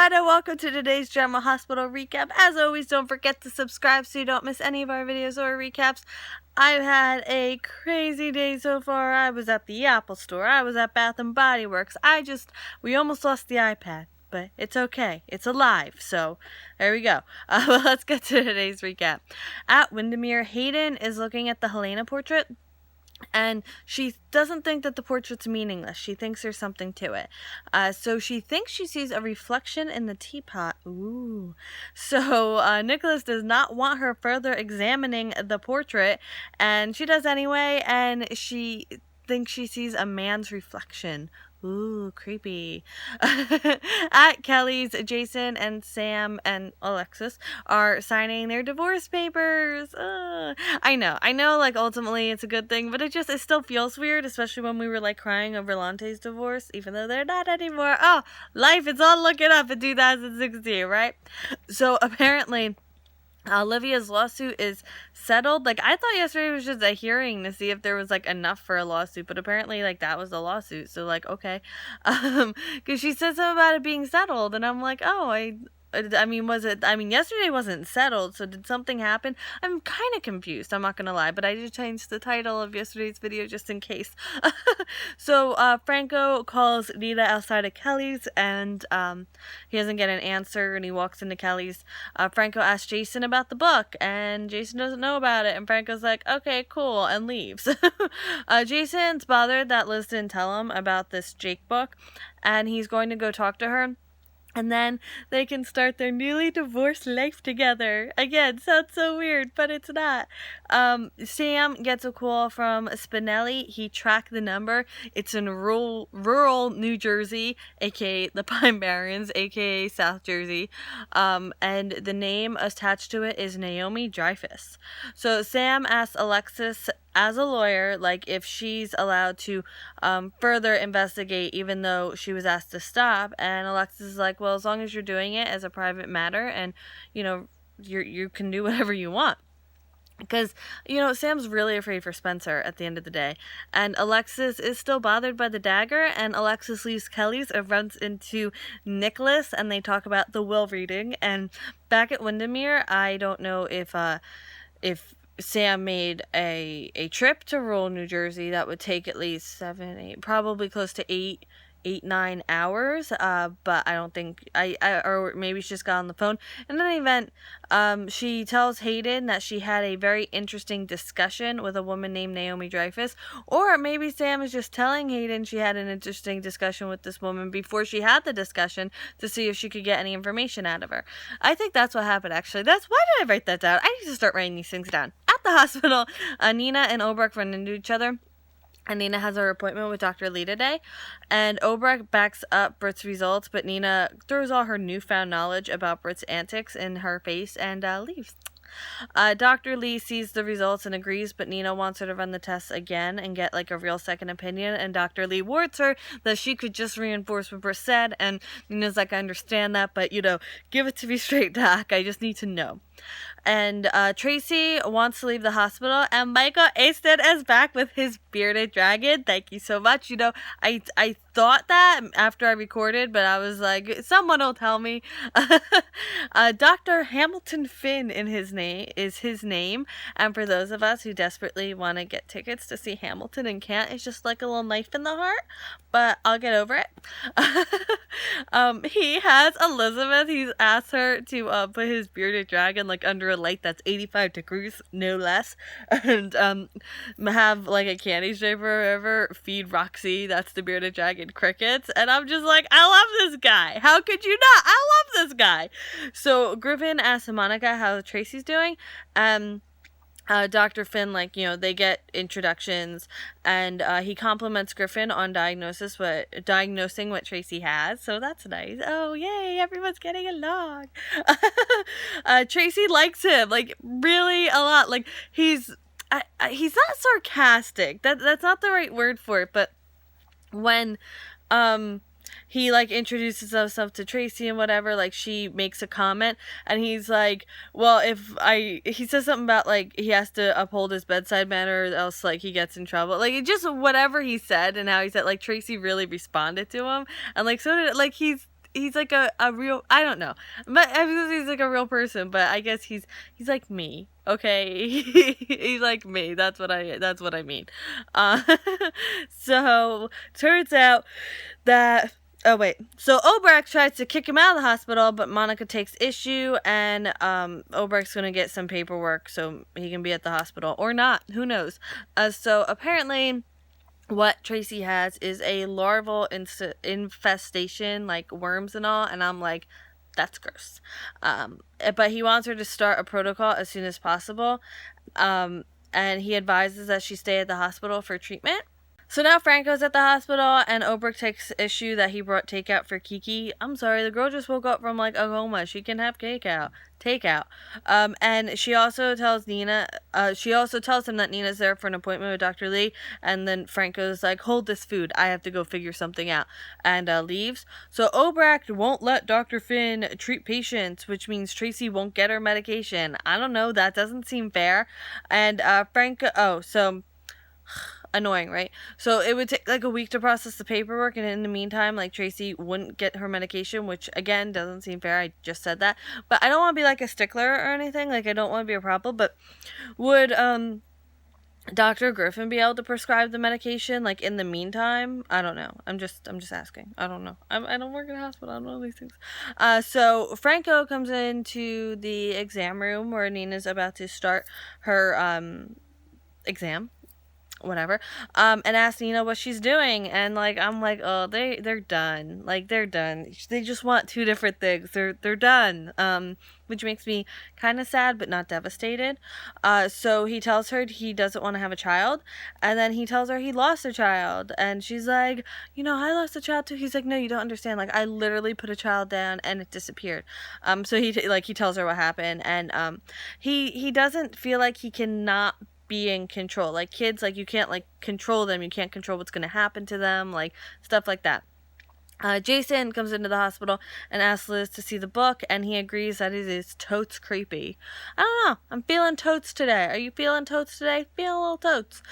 everyone, and welcome to today's Drama Hospital recap. As always, don't forget to subscribe so you don't miss any of our videos or recaps. I've had a crazy day so far. I was at the Apple store. I was at Bath and Body Works. We almost lost the iPad, but it's okay. It's alive, so there we go. Well, let's get to today's recap. At Windermere, Hayden is looking at the Helena portrait, and she doesn't think that the portrait's meaningless. She thinks there's something to it. So she thinks she sees a reflection in the teapot. Ooh. So Nicholas does not want her further examining the portrait, and she does anyway, and she thinks she sees a man's reflection. Ooh, creepy. At Kelly's, Jason and Sam and Alexis are signing their divorce papers. I know, like, ultimately it's a good thing, but it still feels weird, especially when we were, like, crying over Lante's divorce, even though they're not anymore. Oh, life, it's all looking up in 2016, right? So, apparently, Olivia's lawsuit is settled. Like, I thought yesterday was just a hearing to see if there was, like, enough for a lawsuit, but apparently, like, that was the lawsuit. So, like, okay. Because she said something about it being settled, and I'm like, oh, yesterday wasn't settled, so did something happen? I'm kind of confused, I'm not gonna lie, but I just changed the title of yesterday's video just in case. So, Franco calls Nina outside of Kelly's, and, he doesn't get an answer, and he walks into Kelly's. Franco asks Jason about the book, and Jason doesn't know about it, and Franco's like, okay, cool, and leaves. Jason's bothered that Liz didn't tell him about this Jake book, and he's going to go talk to her. And then they can start their newly divorced life together. Again, sounds so weird, but it's not. Sam gets a call from Spinelli. He tracked the number. It's in rural New Jersey, aka the Pine Barrens, aka South Jersey. And the name attached to it is Naomi Dreyfus. So Sam asks Alexis, as a lawyer, like, if she's allowed to further investigate, even though she was asked to stop. And Alexis is like, well, as long as you're doing it as a private matter, and, you know, you can do whatever you want. Because, you know, Sam's really afraid for Spencer at the end of the day. And Alexis is still bothered by the dagger, and Alexis leaves Kelly's and runs into Nicholas, and they talk about the will reading. And back at Windermere, I don't know if Sam made a trip to rural New Jersey that would take at least 7, 8, probably close to 9 hours, but I don't think or maybe she just got on the phone. In any event, she tells Hayden that she had a very interesting discussion with a woman named Naomi Dreyfus, or maybe Sam is just telling Hayden she had an interesting discussion with this woman before she had the discussion to see if she could get any information out of her. I think that's what happened, actually. Why did I write that down? I need to start writing these things down. At the hospital, Nina and Obrecht run into each other. And Nina has her appointment with Dr. Lee today. And Obrecht backs up Britt's results, but Nina throws all her newfound knowledge about Britt's antics in her face and leaves. Dr. Lee sees the results and agrees, but Nina wants her to run the tests again and get, like, a real second opinion, and Dr. Lee warns her that she could just reinforce what Britt said, and Nina's like, I understand that, but, you know, give it to me straight, Doc. I just need to know. And Tracy wants to leave the hospital, and Michael Easton is back with his bearded dragon. Thank you so much. You know, I thought that after I recorded, but I was like, someone will tell me. Dr. Hamilton Finn is his name, and for those of us who desperately want to get tickets to see Hamilton and can't, it's just like a little knife in the heart, but I'll get over it. He has Elizabeth. He's asked her to put his bearded dragon, like, under a light that's 85 degrees, no less, and have, like, a candy stripe or whatever, feed Roxy, that's the bearded dragon, crickets. And I'm just like, I love this guy. How could you not? I love this guy. So Griffin asks Monica how Tracy's doing. Dr. Finn, like, you know, they get introductions, and he compliments Griffin on diagnosing what Tracy has, so that's nice. Oh, yay, everyone's getting along. Tracy likes him, like, really a lot. Like, he's not sarcastic. That's not the right word for it, but when he, like, introduces himself to Tracy and whatever, like, she makes a comment, and he's like, well, he says something about, like, he has to uphold his bedside manner, or else, like, he gets in trouble. Like, it just, whatever he said, and how he said, like, Tracy really responded to him, and, like, so did, like, he's he's like a real, I don't know, but I mean, he's like a real person, but I guess he's like me, okay? He's like me. That's what I mean. Uh, so turns out that. Oh wait. So Obrecht tries to kick him out of the hospital, but Monica takes issue, and Obrecht's gonna get some paperwork so he can be at the hospital or not. Who knows? So apparently, what Tracy has is a larval infestation, like worms and all, and I'm like, that's gross. But he wants her to start a protocol as soon as possible, and he advises that she stay at the hospital for treatment. So now Franco's at the hospital, and Obrecht takes issue that he brought takeout for Kiki. I'm sorry, the girl just woke up from like a coma. She can have takeout. And she also tells Nina, she also tells him that Nina's there for an appointment with Dr. Lee, and then Franco's like, hold this food, I have to go figure something out, and leaves. So Obrecht won't let Dr. Finn treat patients, which means Tracy won't get her medication. I don't know, that doesn't seem fair. And annoying, right? So it would take like a week to process the paperwork, and in the meantime, like, Tracy wouldn't get her medication, which again doesn't seem fair. I just said that, but I don't want to be like a stickler or anything. Like, I don't want to be a problem, but would Dr. Griffin be able to prescribe the medication, like, in the meantime? I don't know. I'm just asking. I don't know. I don't work in a hospital. I don't know these things. So Franco comes into the exam room where Nina's about to start her exam, whatever, and ask Nina what she's doing, and like, I'm like, oh, they're done. Like, they're done. They just want two different things. They're done. Which makes me kind of sad but not devastated. So he tells her he doesn't want to have a child, and then he tells her he lost a child, and she's like, I lost a child too. He's like, no, you don't understand. Like, I literally put a child down and it disappeared. So he tells her what happened, and he doesn't feel like he cannot be in control. Like, kids, like, you can't, like, control them. You can't control what's going to happen to them, like, stuff like that. Jason comes into the hospital and asks Liz to see the book, and he agrees that it is totes creepy. I don't know. I'm feeling totes today. Are you feeling totes today? Feeling a little totes.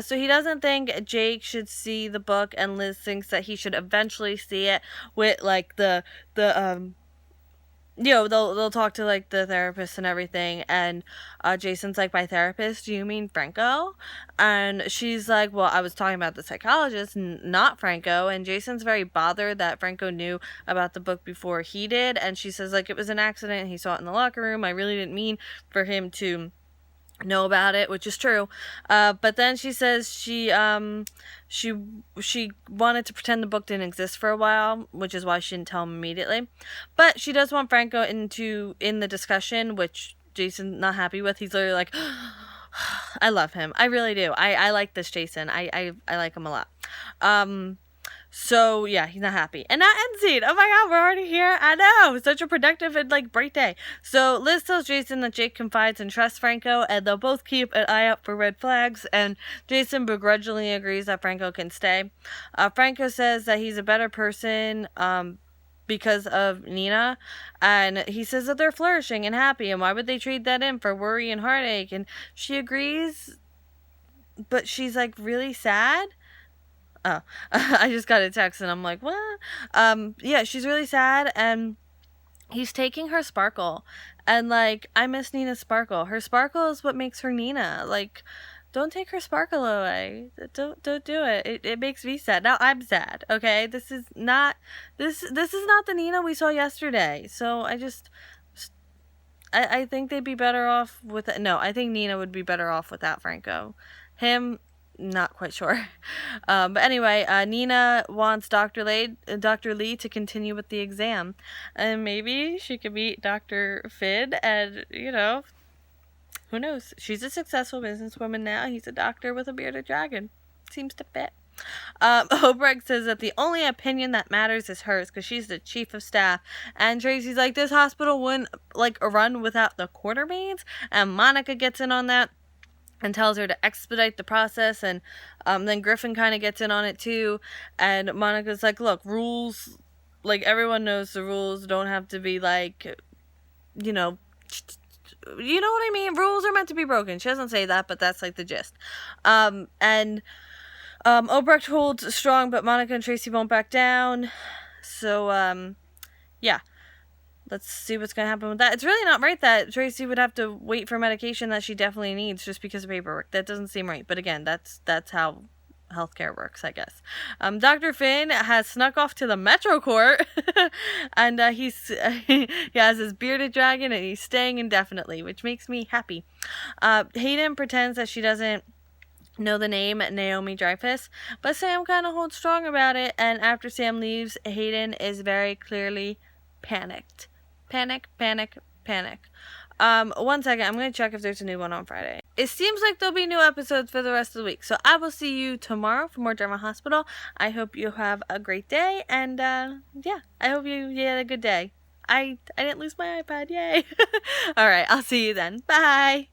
So he doesn't think Jake should see the book, and Liz thinks that he should eventually see it with, like, they'll talk to, like, the therapist and everything, and Jason's like, by therapist, do you mean Franco? And she's like, well, I was talking about the psychologist, not Franco. And Jason's very bothered that Franco knew about the book before he did, and she says, like, it was an accident, he saw it in the locker room, I really didn't mean for him to know about it, which is true. But then she says she wanted to pretend the book didn't exist for a while, which is why she didn't tell him immediately. But she does want Franco in the discussion, which Jason's not happy with. He's literally like, I love him. I really do. I like this Jason. I like him a lot. So yeah, he's not happy. And that end scene. Oh my god, we're already here. I know. Such a productive and, like, bright day. So Liz tells Jason that Jake confides and trusts Franco, and they'll both keep an eye out for red flags, and Jason begrudgingly agrees that Franco can stay. Franco says that he's a better person because of Nina, and he says that they're flourishing and happy, and why would they trade that in for worry and heartache? And she agrees, but she's, like, really sad. Oh, I just got a text and I'm like, what? Yeah, she's really sad, and he's taking her sparkle, and, like, I miss Nina's sparkle. Her sparkle is what makes her Nina. Like, don't take her sparkle away. Don't do it. It makes me sad. Now I'm sad. Okay, this is not the Nina we saw yesterday. So I think they'd be better off with it. No, I think Nina would be better off without Franco. Him, not quite sure. But anyway, Nina wants Dr. Lee to continue with the exam, and maybe she could meet Dr. Finn, and, who knows? She's a successful businesswoman now. He's a doctor with a bearded dragon. Seems to fit. Obrecht says that the only opinion that matters is hers, because she's the chief of staff, and Tracy's like, this hospital wouldn't, like, run without the quartermaids, and Monica gets in on that and tells her to expedite the process, and then Griffin kind of gets in on it too, and Monica's like, look, rules, like, everyone knows the rules don't have to be, like, you know what I mean? Rules are meant to be broken. She doesn't say that, but that's, like, the gist. And Obrecht holds strong, but Monica and Tracy won't back down, so yeah. Let's see what's going to happen with that. It's really not right that Tracy would have to wait for medication that she definitely needs just because of paperwork. That doesn't seem right. But again, that's how healthcare works, I guess. Dr. Finn has snuck off to the Metro Court, and he has his bearded dragon, and he's staying indefinitely, which makes me happy. Hayden pretends that she doesn't know the name Naomi Dreyfus, but Sam kind of holds strong about it, and after Sam leaves, Hayden is very clearly panicked. Panic. 1 second, I'm going to check if there's a new one on Friday. It seems like there'll be new episodes for the rest of the week, so I will see you tomorrow for more Drama Hospital. I hope you have a great day, and yeah, I hope you had a good day. I didn't lose my iPad, yay! Alright, I'll see you then. Bye!